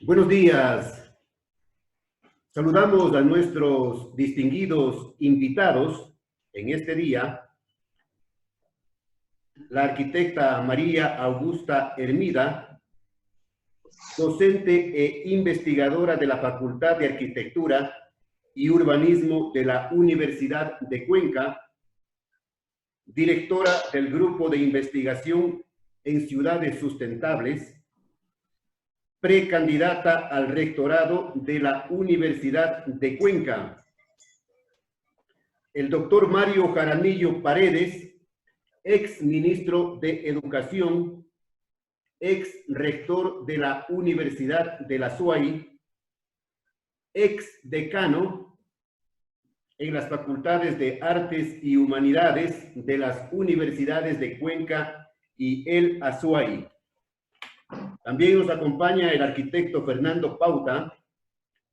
Buenos días. Saludamos a nuestros distinguidos invitados en este día, la arquitecta María Augusta Hermida, docente e investigadora de la Facultad de Arquitectura y Urbanismo de la Universidad de Cuenca, directora del Grupo de Investigación en Ciudades Sustentables, precandidata al rectorado de la Universidad de Cuenca. El doctor Mario Jaramillo Paredes, ex ministro de Educación, ex rector de la Universidad de la SUAY, ex decano en las Facultades de Artes y Humanidades de las Universidades de Cuenca y el Azuay. También nos acompaña el arquitecto Fernando Pauta,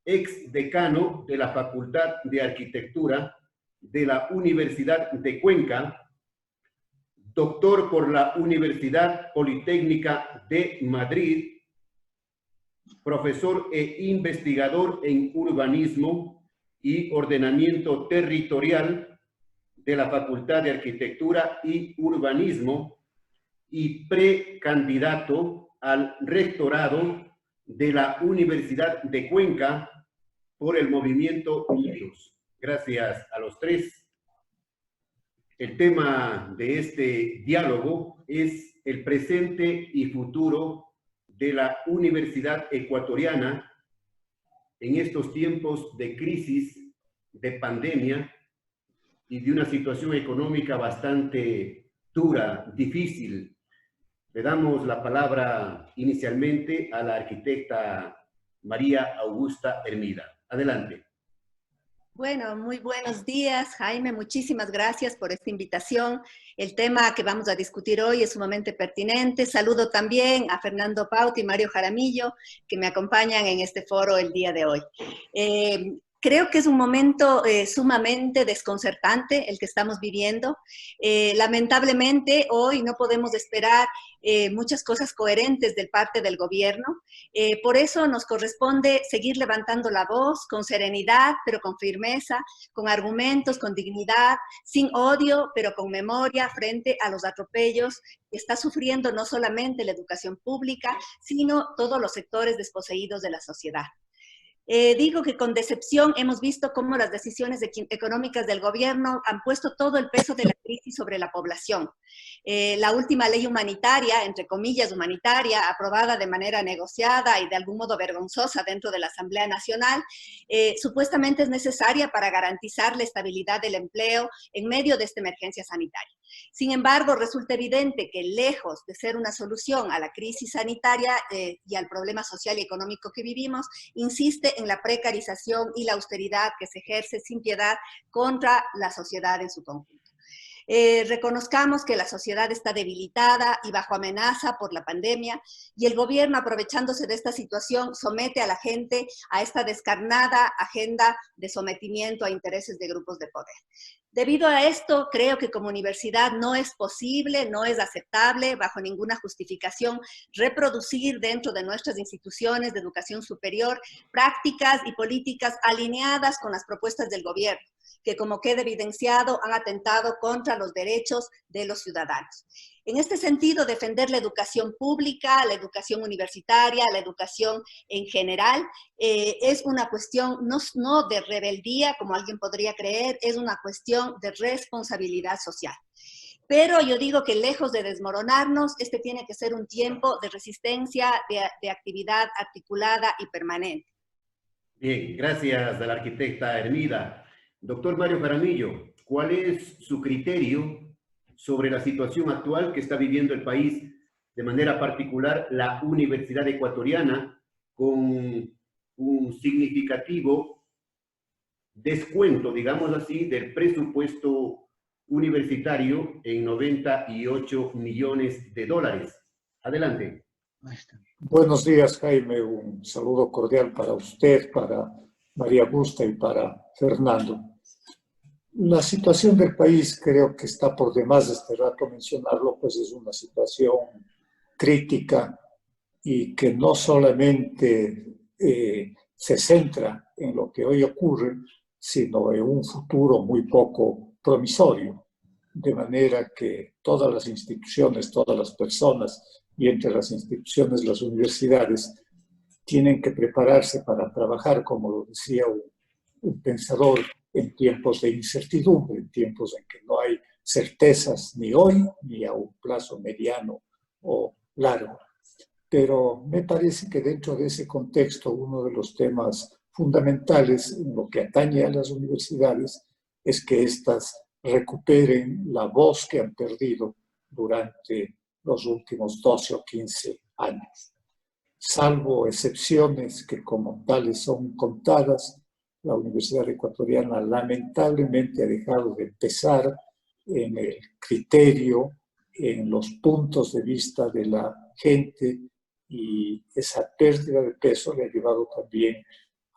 ex decano de la Facultad de Arquitectura de la Universidad de Cuenca, doctor por la Universidad Politécnica de Madrid, profesor e investigador en urbanismo y ordenamiento territorial de la Facultad de Arquitectura y Urbanismo y precandidato al rectorado de la Universidad de Cuenca por el Movimiento Unidos. Gracias a los tres. El tema de este diálogo es el presente y futuro de la Universidad Ecuatoriana en estos tiempos de crisis, de pandemia y de una situación económica bastante dura, difícil. Le damos la palabra inicialmente a la arquitecta María Augusta Hermida. Adelante. Bueno, muy buenos días, Jaime. Muchísimas gracias por esta invitación. El tema que vamos a discutir hoy es sumamente pertinente. Saludo también a Fernando Pauta y Mario Jaramillo, que me acompañan en este foro el día de hoy. Creo que es un momento sumamente desconcertante el que estamos viviendo. Lamentablemente, hoy no podemos esperar muchas cosas coherentes de parte del gobierno. Por eso nos corresponde seguir levantando la voz con serenidad, pero con firmeza, con argumentos, con dignidad, sin odio, pero con memoria frente a los atropellos que está sufriendo no solamente la educación pública, sino todos los sectores desposeídos de la sociedad. Digo que con decepción hemos visto cómo las decisiones económicas del gobierno han puesto todo el peso de la crisis sobre la población. La última ley humanitaria, entre comillas humanitaria, aprobada de manera negociada y de algún modo vergonzosa dentro de la Asamblea Nacional, supuestamente es necesaria para garantizar la estabilidad del empleo en medio de esta emergencia sanitaria. Sin embargo, resulta evidente que lejos de ser una solución a la crisis sanitaria y al problema social y económico que vivimos, insiste en la precarización y la austeridad que se ejerce sin piedad contra la sociedad en su conjunto. Reconozcamos que la sociedad está debilitada y bajo amenaza por la pandemia y el gobierno, aprovechándose de esta situación, somete a la gente a esta descarnada agenda de sometimiento a intereses de grupos de poder. Debido a esto, creo que como universidad no es posible, no es aceptable, bajo ninguna justificación, reproducir dentro de nuestras instituciones de educación superior prácticas y políticas alineadas con las propuestas del gobierno, que como queda evidenciado han atentado contra los derechos de los ciudadanos. En este sentido, defender la educación pública, la educación universitaria, la educación en general, es una cuestión no de rebeldía, como alguien podría creer, es una cuestión de responsabilidad social. Pero yo digo que lejos de desmoronarnos, este tiene que ser un tiempo de resistencia, de actividad articulada y permanente. Bien, gracias a la arquitecta Hermida. Doctor Mario Jaramillo, ¿cuál es su criterio sobre la situación actual que está viviendo el país, de manera particular la Universidad Ecuatoriana, con un significativo descuento, digamos así, del presupuesto universitario en 98 millones de dólares? Adelante. Buenos días, Jaime. Un saludo cordial para usted, para María Augusta y para Fernando. La situación del país creo que está por demás este rato mencionarlo, pues es una situación crítica y que no solamente se centra en lo que hoy ocurre, sino en un futuro muy poco promisorio. De manera que todas las instituciones, todas las personas, y entre las instituciones las universidades, tienen que prepararse para trabajar, como lo decía un pensador, en tiempos de incertidumbre, en tiempos en que no hay certezas ni hoy ni a un plazo mediano o largo. Pero me parece que dentro de ese contexto uno de los temas fundamentales en lo que atañe a las universidades es que éstas recuperen la voz que han perdido durante los últimos 12 o 15 años. Salvo excepciones que como tales son contadas, la Universidad Ecuatoriana lamentablemente ha dejado de pesar en el criterio, en los puntos de vista de la gente, y esa pérdida de peso le ha llevado también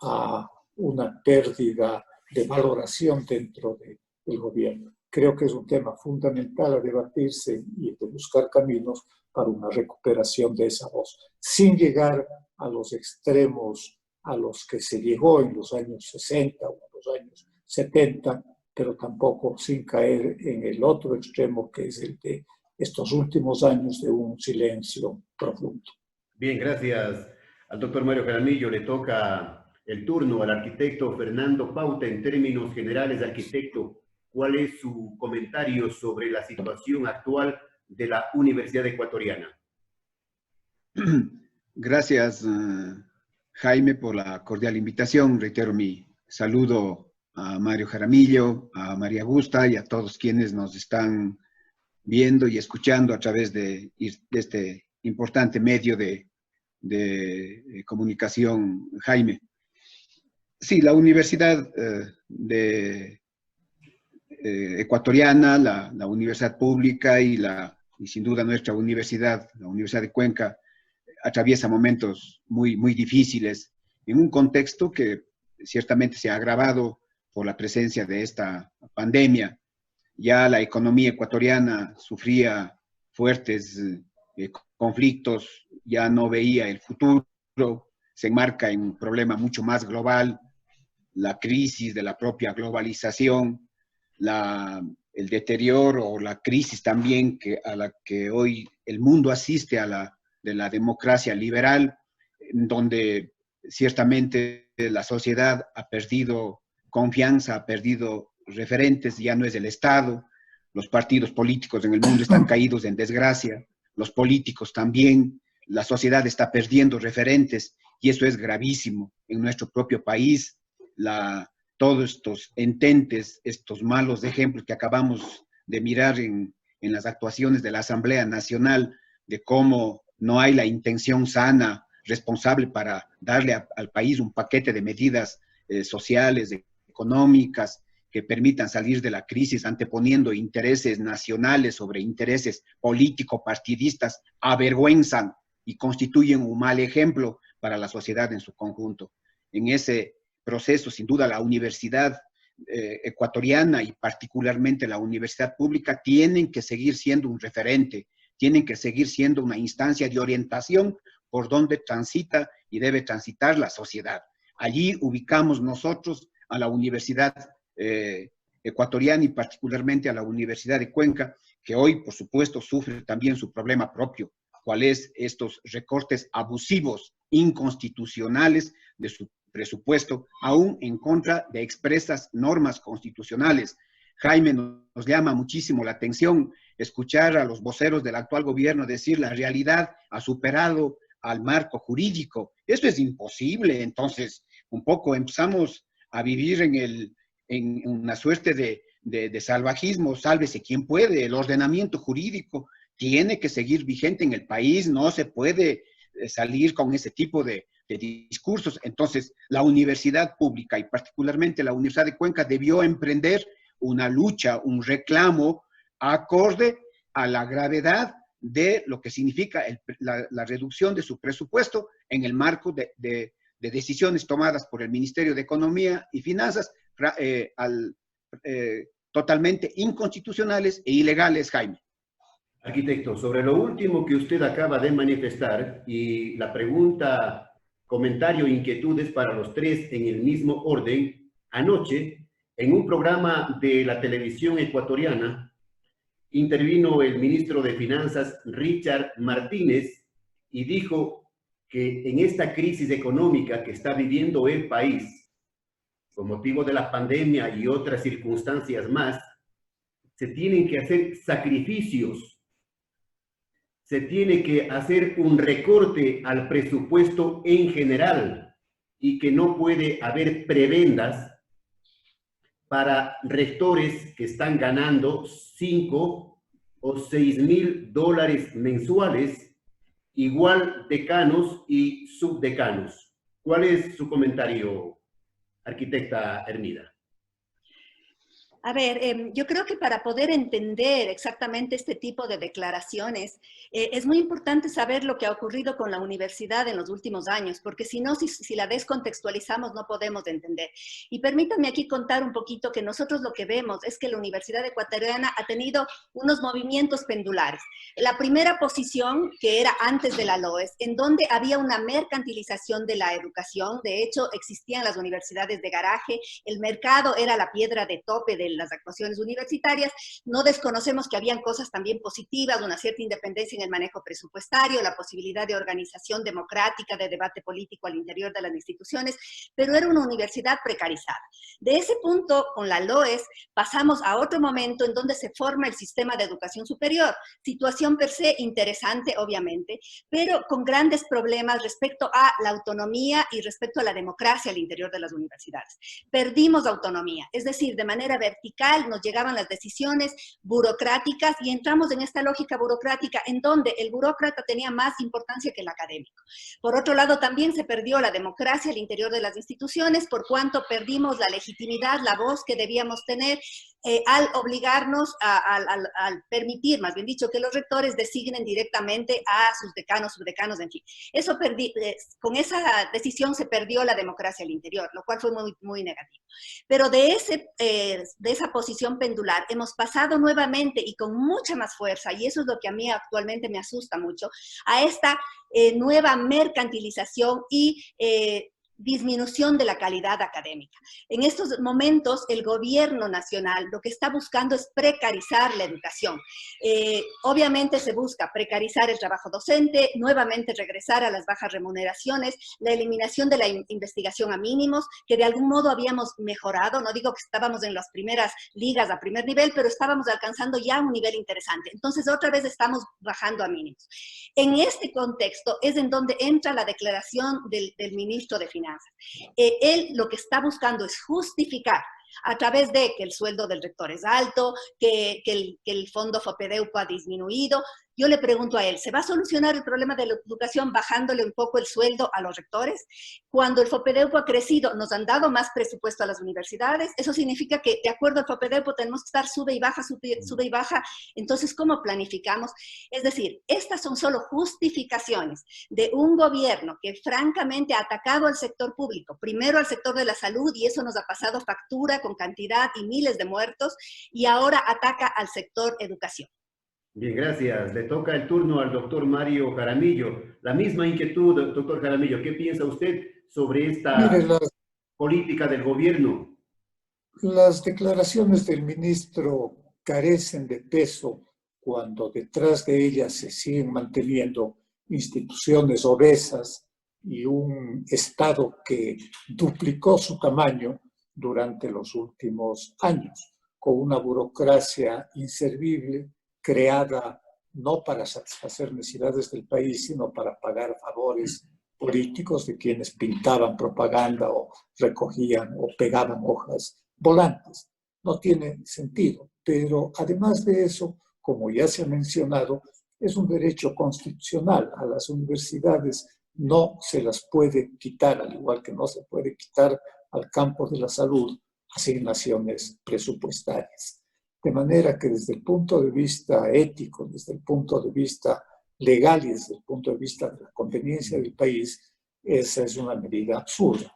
a una pérdida de valoración dentro del gobierno. Creo que es un tema fundamental a debatirse y de buscar caminos para una recuperación de esa voz, sin llegar a los extremos a los que se llegó en los años 60 o en los años 70, pero tampoco sin caer en el otro extremo, que es el de estos últimos años de un silencio profundo. Bien, gracias al doctor Mario Jaramillo. Le toca el turno al arquitecto Fernando Pauta. En términos generales, arquitecto, ¿cuál es su comentario sobre la situación actual de la Universidad Ecuatoriana? Gracias, Jaime, por la cordial invitación. Reitero mi saludo a Mario Jaramillo, a María Augusta y a todos quienes nos están viendo y escuchando a través de este importante medio de comunicación, Jaime. Sí, la Universidad Ecuatoriana, la Universidad Pública y sin duda nuestra universidad, la Universidad de Cuenca, atraviesa momentos muy, muy difíciles en un contexto que ciertamente se ha agravado por la presencia de esta pandemia. Ya la economía ecuatoriana sufría fuertes conflictos, ya no veía el futuro, se enmarca en un problema mucho más global, la crisis de la propia globalización, el deterioro o la crisis también a la que hoy el mundo asiste de la democracia liberal, donde ciertamente la sociedad ha perdido confianza, ha perdido referentes, ya no es el Estado, los partidos políticos en el mundo están caídos en desgracia, los políticos también, la sociedad está perdiendo referentes y eso es gravísimo. En nuestro propio país, todos estos ententes, estos malos ejemplos que acabamos de mirar en las actuaciones de la Asamblea Nacional, de cómo no hay la intención sana, responsable para darle al país un paquete de medidas sociales, económicas, que permitan salir de la crisis anteponiendo intereses nacionales sobre intereses político-partidistas, avergüenzan y constituyen un mal ejemplo para la sociedad en su conjunto. En ese proceso, sin duda, la universidad ecuatoriana y particularmente la universidad pública tienen que seguir siendo un referente, tienen que seguir siendo una instancia de orientación por donde transita y debe transitar la sociedad. Allí ubicamos nosotros a la universidad ecuatoriana y particularmente a la Universidad de Cuenca, que hoy, por supuesto, sufre también su problema propio, cuál es estos recortes abusivos, inconstitucionales de su presupuesto, aún en contra de expresas normas constitucionales. Jaime, nos llama muchísimo la atención escuchar a los voceros del actual gobierno decir la realidad ha superado al marco jurídico. Eso es imposible. Entonces, un poco empezamos a vivir en una suerte de salvajismo, sálvese quien puede. El ordenamiento jurídico tiene que seguir vigente en el país, no se puede salir con ese tipo de discursos. Entonces, la universidad pública y particularmente la Universidad de Cuenca debió emprender una lucha, un reclamo acorde a la gravedad de lo que significa la reducción de su presupuesto en el marco de decisiones tomadas por el Ministerio de Economía y Finanzas totalmente inconstitucionales e ilegales, Jaime. Arquitecto, sobre lo último que usted acaba de manifestar y la pregunta, comentario, inquietudes para los tres en el mismo orden, anoche, en un programa de la televisión ecuatoriana, intervino el ministro de Finanzas, Richard Martínez, y dijo que en esta crisis económica que está viviendo el país, con motivo de la pandemia y otras circunstancias más, se tienen que hacer sacrificios. Se tiene que hacer un recorte al presupuesto en general y que no puede haber prebendas para rectores que están ganando 5 o 6 mil dólares mensuales, igual decanos y subdecanos. ¿Cuál es su comentario, arquitecta Hermida? A ver, yo creo que para poder entender exactamente este tipo de declaraciones, es muy importante saber lo que ha ocurrido con la universidad en los últimos años, porque si no, si la descontextualizamos, no podemos entender. Y permítanme aquí contar un poquito que nosotros lo que vemos es que la Universidad Ecuatoriana ha tenido unos movimientos pendulares. La primera posición, que era antes de la LOES, en donde había una mercantilización de la educación. De hecho, existían las universidades de garaje, el mercado era la piedra de tope de las actuaciones universitarias. No desconocemos que habían cosas también positivas, una cierta independencia en el manejo presupuestario, la posibilidad de organización democrática, de debate político al interior de las instituciones, pero era una universidad precarizada. De ese punto, con la LOES, pasamos a otro momento en donde se forma el sistema de educación superior. Situación per se interesante, obviamente, pero con grandes problemas respecto a la autonomía y respecto a la democracia al interior de las universidades. Perdimos autonomía, es decir, de manera vertical nos llegaban las decisiones burocráticas y entramos en esta lógica burocrática en donde el burócrata tenía más importancia que el académico. Por otro lado, también se perdió la democracia al interior de las instituciones, por cuanto perdimos la legitimidad, la voz que debíamos tener al obligarnos, al permitir, más bien dicho, que los rectores designen directamente a sus decanos, subdecanos, en fin. Eso con esa decisión se perdió la democracia al interior, lo cual fue muy, muy negativo. Pero de esa posición pendular hemos pasado nuevamente y con mucha más fuerza, y eso es lo que a mí actualmente me asusta mucho, a esta nueva mercantilización y disminución de la calidad académica. En estos momentos, el gobierno nacional lo que está buscando es precarizar la educación. Obviamente se busca precarizar el trabajo docente, nuevamente regresar a las bajas remuneraciones, la eliminación de la investigación a mínimos, que de algún modo habíamos mejorado. No digo que estábamos en las primeras ligas a primer nivel, pero estábamos alcanzando ya un nivel interesante. Entonces, otra vez estamos bajando a mínimos. En este contexto es en donde entra la declaración del ministro de Finanzas. Él lo que está buscando es justificar a través de que el sueldo del rector es alto, que el fondo FOPEDEUPO ha disminuido. Yo le pregunto a él, ¿se va a solucionar el problema de la educación bajándole un poco el sueldo a los rectores? Cuando el FOPEDEUPO ha crecido, ¿nos han dado más presupuesto a las universidades? Eso significa que, de acuerdo al FOPEDEUPO, tenemos que estar sube y baja. Entonces, ¿cómo planificamos? Es decir, estas son solo justificaciones de un gobierno que francamente ha atacado al sector público, primero al sector de la salud, y eso nos ha pasado factura con cantidad y miles de muertos, y ahora ataca al sector educación. Bien, gracias. Le toca el turno al doctor Mario Jaramillo. La misma inquietud, doctor Jaramillo. ¿Qué piensa usted sobre esta política del gobierno? Las declaraciones del ministro carecen de peso cuando detrás de ellas se siguen manteniendo instituciones obesas y un Estado que duplicó su tamaño durante los últimos años, con una burocracia inservible, creada no para satisfacer necesidades del país, sino para pagar favores políticos de quienes pintaban propaganda o recogían o pegaban hojas volantes. No tiene sentido, pero además de eso, como ya se ha mencionado, es un derecho constitucional. A las universidades no se las puede quitar, al igual que no se puede quitar al campo de la salud asignaciones presupuestarias. De manera que desde el punto de vista ético, desde el punto de vista legal y desde el punto de vista de la conveniencia del país, esa es una medida absurda.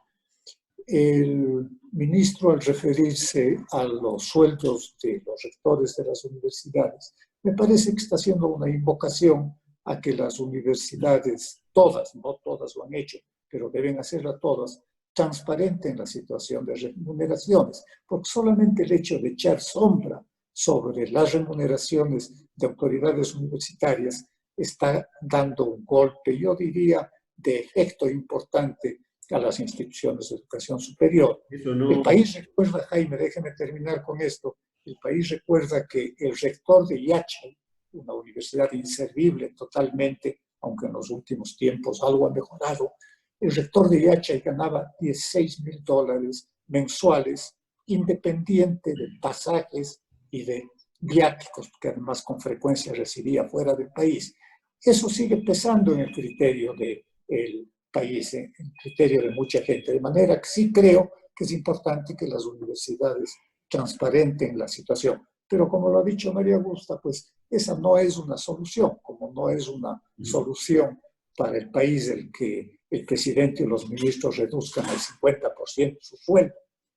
El ministro, al referirse a los sueldos de los rectores de las universidades, me parece que está haciendo una invocación a que las universidades, todas, no todas lo han hecho, pero deben hacerla todas, transparenten la situación de remuneraciones, porque solamente el hecho de echar sombra sobre las remuneraciones de autoridades universitarias está dando un golpe, yo diría, de efecto importante a las instituciones de educación superior. Eso no... El país recuerda, Jaime, déjeme terminar con esto, el país recuerda que el rector de Yachay, una universidad inservible totalmente, aunque en los últimos tiempos algo ha mejorado, el rector de Yachay ganaba $16,000 mensuales, independiente de pasajes y de viáticos, que además con frecuencia recibía fuera del país. Eso sigue pesando en el criterio del país, en el criterio de mucha gente. De manera que sí creo que es importante que las universidades transparenten la situación. Pero como lo ha dicho María Augusta, pues esa no es una solución, como no es una solución para el país el que el presidente y los ministros reduzcan al 50% su sueldo.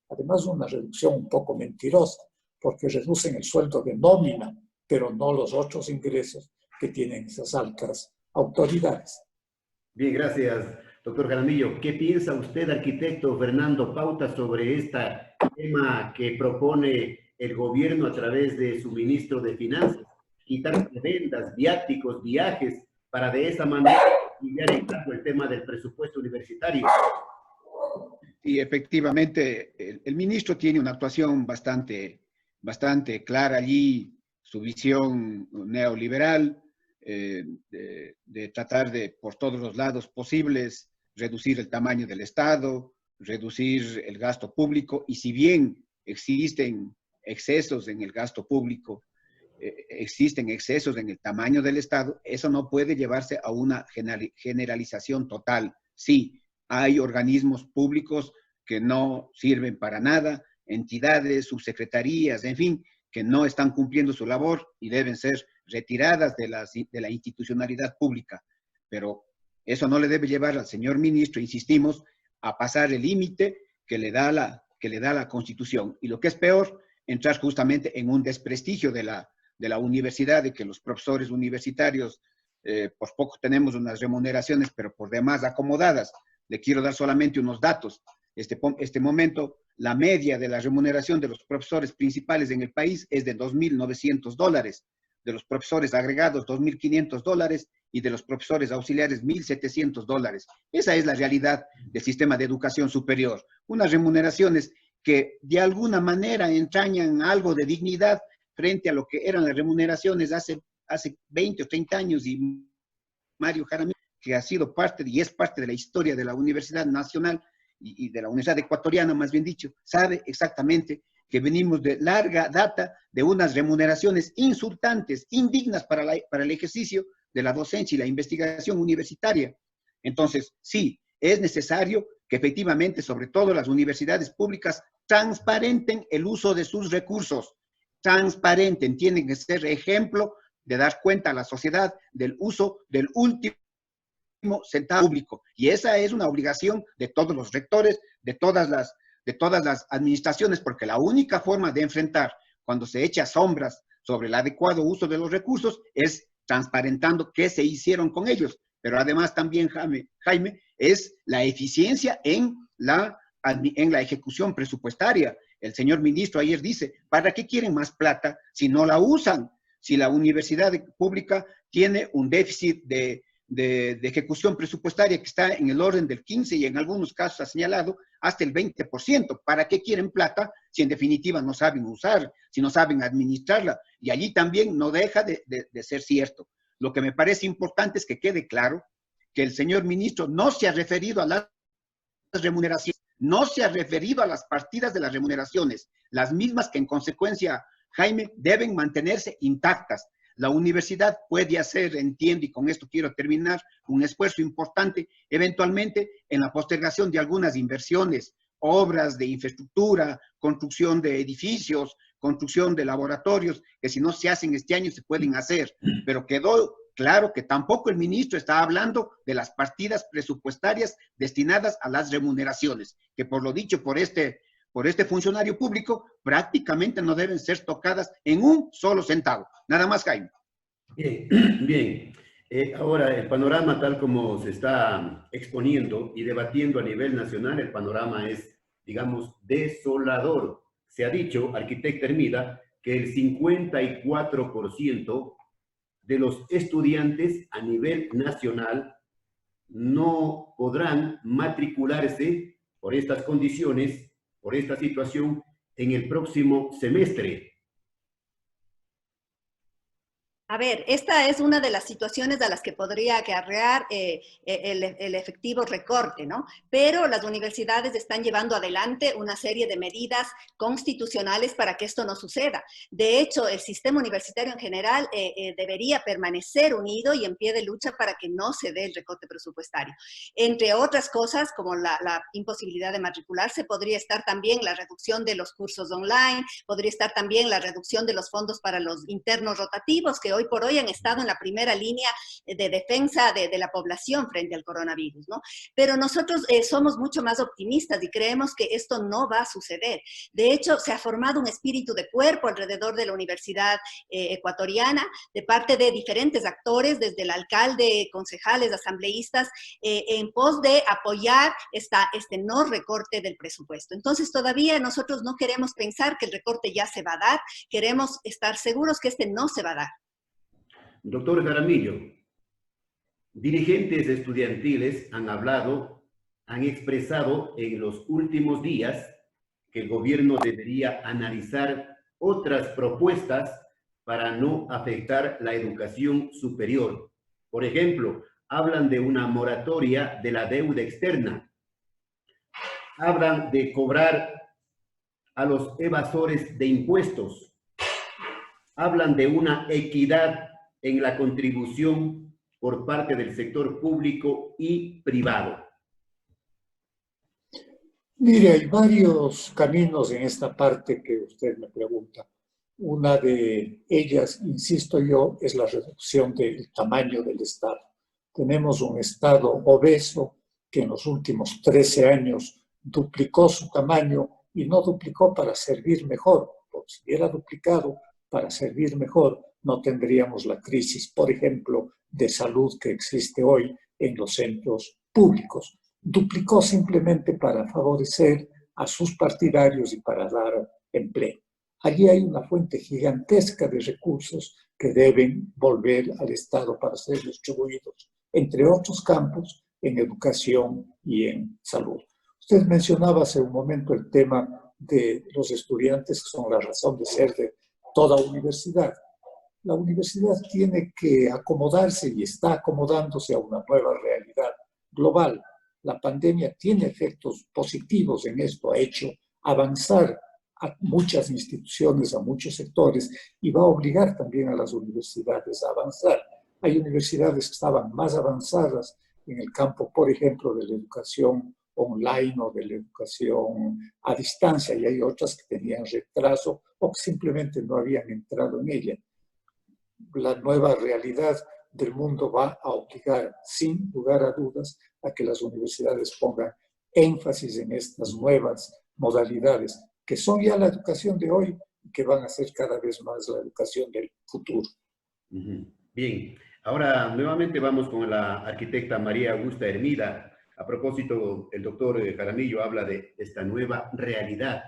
Además, una reducción un poco mentirosa, porque reducen el sueldo de nómina, pero no los otros ingresos que tienen esas altas autoridades. Bien, gracias, doctor Jaramillo. ¿Qué piensa usted, arquitecto Fernando Pauta, sobre este tema que propone el gobierno a través de su ministro de Finanzas? Quitar prebendas, viáticos, viajes, para de esa manera aliviar el tema del presupuesto universitario. Y efectivamente, el ministro tiene una actuación bastante clara allí, su visión neoliberal, de tratar de, por todos los lados posibles, reducir el tamaño del Estado, reducir el gasto público, y si bien existen excesos en el gasto público, existen excesos en el tamaño del Estado, eso no puede llevarse a una generalización total. Sí, hay organismos públicos que no sirven para nada, entidades, subsecretarías, en fin, que no están cumpliendo su labor y deben ser retiradas de la institucionalidad pública. Pero eso no le debe llevar al señor ministro, insistimos, a pasar el límite que le da la Constitución. Y lo que es peor, entrar justamente en un desprestigio de la universidad, de que los profesores universitarios, por poco tenemos unas remuneraciones, pero por demás acomodadas. Le quiero dar solamente unos datos. Este momento, la media de la remuneración de los profesores principales en el país es de $2,900, de los profesores agregados $2,500 y de los profesores auxiliares $1,700. Esa es la realidad del sistema de educación superior. Unas remuneraciones que de alguna manera entrañan algo de dignidad frente a lo que eran las remuneraciones hace 20 o 30 años, y Mario Jaramillo, que ha sido parte y es parte de la historia de la Universidad Nacional y de la Universidad Ecuatoriana, más bien dicho, sabe exactamente que venimos de larga data de unas remuneraciones insultantes, indignas para el ejercicio de la docencia y la investigación universitaria. Entonces, sí, es necesario que efectivamente, sobre todo las universidades públicas, transparenten el uso de sus recursos, transparenten, tienen que ser ejemplo de dar cuenta a la sociedad del uso del último centavo público. Y esa es una obligación de todos los rectores, de todas las administraciones, porque la única forma de enfrentar cuando se echa sombras sobre el adecuado uso de los recursos es transparentando qué se hicieron con ellos. Pero además también, Jaime, es la eficiencia en la ejecución presupuestaria. El señor ministro ayer dice, ¿para qué quieren más plata si no la usan? Si la universidad pública tiene un déficit de ejecución presupuestaria que está en el orden del 15% y en algunos casos ha señalado hasta el 20%. ¿Para qué quieren plata si en definitiva no saben usar, si no saben administrarla? Y allí también no deja de ser cierto. Lo que me parece importante es que quede claro que el señor ministro no se ha referido a las remuneraciones, no se ha referido a las partidas de las remuneraciones, las mismas que en consecuencia, Jaime, deben mantenerse intactas. La universidad puede hacer, entiendo, y con esto quiero terminar, un esfuerzo importante eventualmente en la postergación de algunas inversiones, obras de infraestructura, construcción de edificios, construcción de laboratorios, que si no se hacen este año se pueden hacer. Pero quedó claro que tampoco el ministro está hablando de las partidas presupuestarias destinadas a las remuneraciones, que por lo dicho por este por este funcionario público prácticamente no deben ser tocadas en un solo centavo. Nada más, Jaime. Bien, bien. Ahora, el panorama tal como se está exponiendo y debatiendo a nivel nacional, el panorama es, digamos, desolador. Se ha dicho, arquitecta Hermida, que el 54% de los estudiantes a nivel nacional no podrán matricularse por estas condiciones, por esta situación, en el próximo semestre. A ver, esta es una de las situaciones a las que podría acarrear el efectivo recorte, ¿no? Pero las universidades están llevando adelante una serie de medidas constitucionales para que esto no suceda. De hecho, el sistema universitario en general debería permanecer unido y en pie de lucha para que no se dé el recorte presupuestario. Entre otras cosas, como la imposibilidad de matricularse, podría estar también la reducción de los cursos online, podría estar también la reducción de los fondos para los internos rotativos, que hoy por hoy han estado en la primera línea de defensa de la población frente al coronavirus, ¿no? Pero nosotros somos mucho más optimistas y creemos que esto no va a suceder. De hecho, se ha formado un espíritu de cuerpo alrededor de la universidad ecuatoriana, de parte de diferentes actores, desde el alcalde, concejales, asambleístas, en pos de apoyar este no recorte del presupuesto. Entonces, todavía nosotros no queremos pensar que el recorte ya se va a dar, queremos estar seguros que este no se va a dar. Doctor Jaramillo, dirigentes estudiantiles han hablado, han expresado en los últimos días que el gobierno debería analizar otras propuestas para no afectar la educación superior. Por ejemplo, hablan de una moratoria de la deuda externa, hablan de cobrar a los evasores de impuestos, hablan de una equidad en la contribución por parte del sector público y privado. Mire, hay varios caminos en esta parte que usted me pregunta. Una de ellas, insisto yo, es la reducción del tamaño del Estado. Tenemos un Estado obeso que en los últimos 13 años duplicó su tamaño y no duplicó para servir mejor. Porque si hubiera duplicado para servir mejor, no tendríamos la crisis, por ejemplo, de salud que existe hoy en los centros públicos. Duplicó simplemente para favorecer a sus partidarios y para dar empleo. Allí hay una fuente gigantesca de recursos que deben volver al Estado para ser distribuidos, entre otros campos, en educación y en salud. Usted mencionaba hace un momento el tema de los estudiantes, que son la razón de ser de toda universidad. La universidad tiene que acomodarse y está acomodándose a una nueva realidad global. La pandemia tiene efectos positivos en esto, ha hecho avanzar a muchas instituciones, a muchos sectores, y va a obligar también a las universidades a avanzar. Hay universidades que estaban más avanzadas en el campo, por ejemplo, de la educación online o de la educación a distancia, y hay otras que tenían retraso o que simplemente no habían entrado en ella. La nueva realidad del mundo va a obligar, sin lugar a dudas, a que las universidades pongan énfasis en estas nuevas modalidades, que son ya la educación de hoy y que van a ser cada vez más la educación del futuro. Bien, ahora nuevamente vamos con la arquitecta María Augusta Hermida. A propósito, el doctor Jaramillo habla de esta nueva realidad.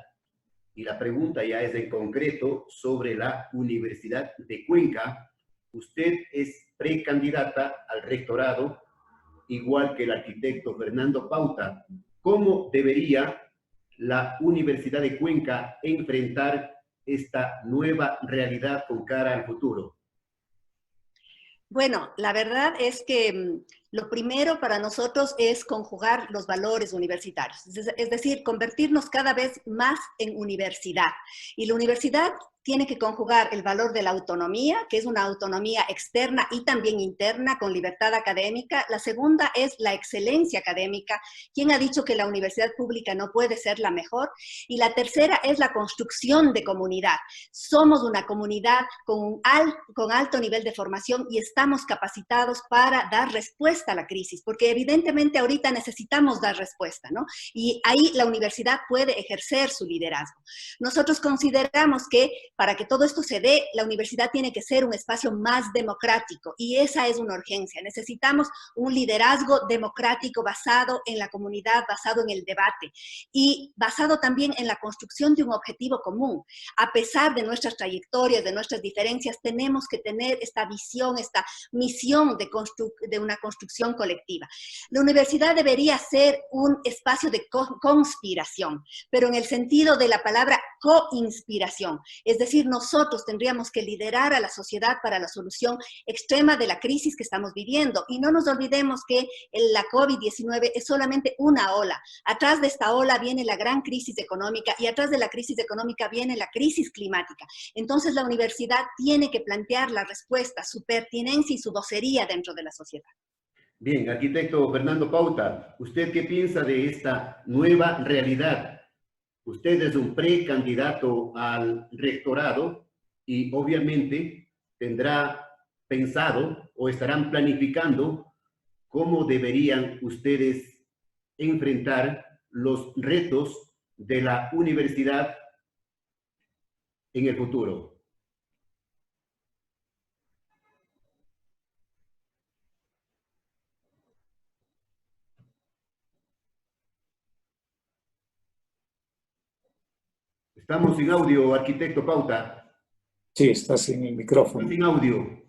Y la pregunta ya es en concreto sobre la Universidad de Cuenca. Usted es precandidata al rectorado, igual que el arquitecto Fernando Pauta. ¿Cómo debería la Universidad de Cuenca enfrentar esta nueva realidad con cara al futuro? Bueno, la verdad es que lo primero para nosotros es conjugar los valores universitarios, es decir, convertirnos cada vez más en universidad. Y la universidad tiene que conjugar el valor de la autonomía, que es una autonomía externa y también interna, con libertad académica. La segunda es la excelencia académica. ¿Quién ha dicho que la universidad pública no puede ser la mejor? Y la tercera es la construcción de comunidad. Somos una comunidad con alto nivel de formación y estamos capacitados para dar respuesta respuesta a la crisis, porque evidentemente ahorita necesitamos dar respuesta, ¿no? Y ahí la universidad puede ejercer su liderazgo. Nosotros consideramos que para que todo esto se dé, la universidad tiene que ser un espacio más democrático, y esa es una urgencia. Necesitamos un liderazgo democrático basado en la comunidad, basado en el debate y basado también en la construcción de un objetivo común. A pesar de nuestras trayectorias, de nuestras diferencias, tenemos que tener esta visión, esta misión de una construcción colectiva. La universidad debería ser un espacio de conspiración, pero en el sentido de la palabra coinspiración. Es decir, nosotros tendríamos que liderar a la sociedad para la solución extrema de la crisis que estamos viviendo. Y no nos olvidemos que la COVID-19 es solamente una ola. Atrás de esta ola viene la gran crisis económica, y atrás de la crisis económica viene la crisis climática. Entonces la universidad tiene que plantear la respuesta, su pertinencia y su vocería dentro de la sociedad. Bien, arquitecto Fernando Pauta, ¿usted qué piensa de esta nueva realidad? Usted es un precandidato al rectorado y obviamente tendrá pensado o estarán planificando cómo deberían ustedes enfrentar los retos de la universidad en el futuro. Estamos sin audio, arquitecto Pauta. Sí, está sin el micrófono. Sin audio.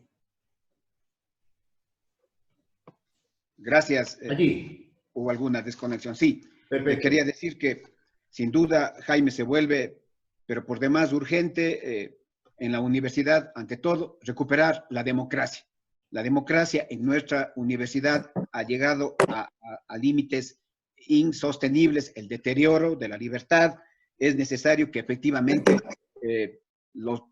Gracias. Allí. Hubo alguna desconexión. Sí, Perfecto. quería decir que sin duda Jaime se vuelve, pero por demás urgente, en la universidad, ante todo, recuperar la democracia. La democracia en nuestra universidad ha llegado a límites insostenibles, el deterioro de la libertad. Es necesario que efectivamente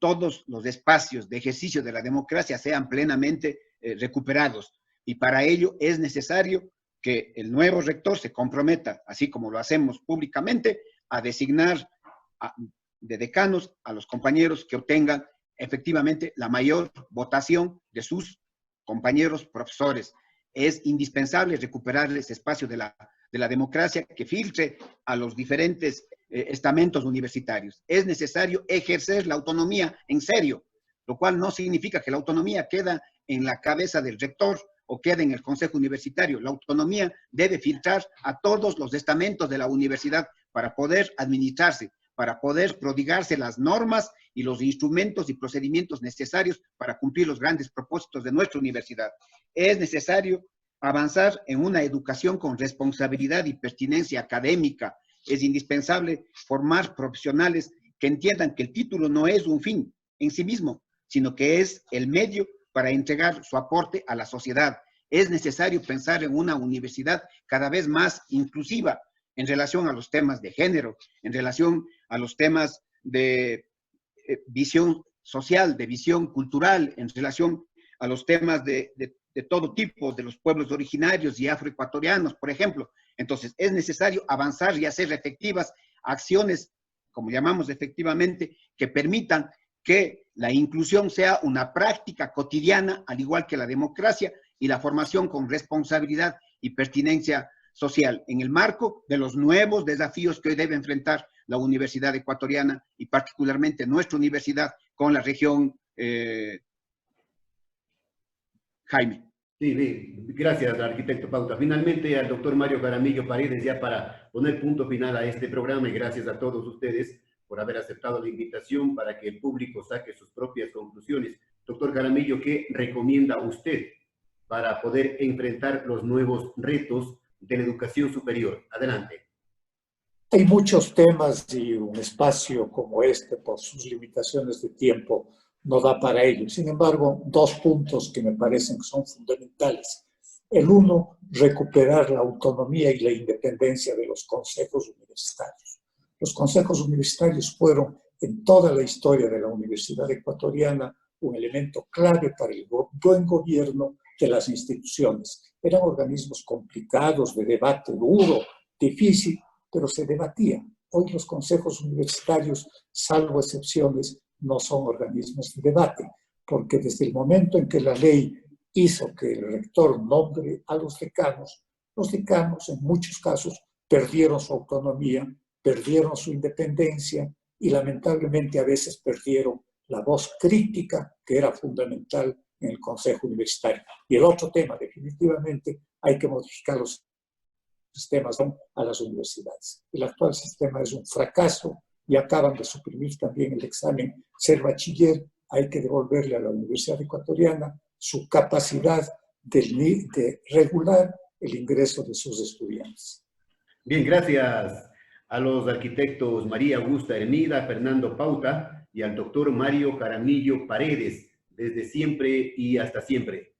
todos los espacios de ejercicio de la democracia sean plenamente recuperados. Y para ello es necesario que el nuevo rector se comprometa, así como lo hacemos públicamente, a designar de decanos a los compañeros que obtengan efectivamente la mayor votación de sus compañeros profesores. Es indispensable recuperar ese espacio de la democracia que filtre a los diferentes estamentos universitarios. Es necesario ejercer la autonomía en serio, lo cual no significa que la autonomía queda en la cabeza del rector o queda en el consejo universitario. La autonomía debe filtrar a todos los estamentos de la universidad para poder administrarse, para poder prodigarse las normas y los instrumentos y procedimientos necesarios para cumplir los grandes propósitos de nuestra universidad. Es necesario avanzar en una educación con responsabilidad y pertinencia académica. Es indispensable formar profesionales que entiendan que el título no es un fin en sí mismo, sino que es el medio para entregar su aporte a la sociedad. Es necesario pensar en una universidad cada vez más inclusiva en relación a los temas de género, en relación a los temas de visión social, de visión cultural, en relación a los temas de todo tipo, de los pueblos originarios y afroecuatorianos, por ejemplo. Entonces, es necesario avanzar y hacer efectivas acciones, como llamamos efectivamente, que permitan que la inclusión sea una práctica cotidiana, al igual que la democracia y la formación con responsabilidad y pertinencia social, en el marco de los nuevos desafíos que hoy debe enfrentar la Universidad Ecuatoriana y particularmente nuestra universidad con la región. Jaime. Sí, gracias, arquitecto Pauta. Finalmente, al doctor Mario Jaramillo Paredes, ya para poner punto final a este programa, y gracias a todos ustedes por haber aceptado la invitación para que el público saque sus propias conclusiones. Doctor Jaramillo, ¿qué recomienda usted para poder enfrentar los nuevos retos de la educación superior? Adelante. Hay muchos temas y un espacio como este, por sus limitaciones de tiempo, no da para ello. Sin embargo, dos puntos que me parecen que son fundamentales. El uno, recuperar la autonomía y la independencia de los consejos universitarios. Los consejos universitarios fueron en toda la historia de la Universidad Ecuatoriana un elemento clave para el buen gobierno de las instituciones. Eran organismos complicados, de debate duro, difícil, pero se debatía. Hoy los consejos universitarios, salvo excepciones, no son organismos de debate, porque desde el momento en que la ley hizo que el rector nombre a los decanos en muchos casos perdieron su autonomía, perdieron su independencia y lamentablemente a veces perdieron la voz crítica que era fundamental en el Consejo Universitario. Y el otro tema, definitivamente, hay que modificar los sistemas a las universidades. El actual sistema es un fracaso y acaban de suprimir también el examen ser bachiller. Hay que devolverle a la Universidad Ecuatoriana su capacidad de regular el ingreso de sus estudiantes. Bien, gracias a los arquitectos María Augusta Hermida, Fernando Pauta y al doctor Mario Jaramillo Paredes, desde siempre y hasta siempre.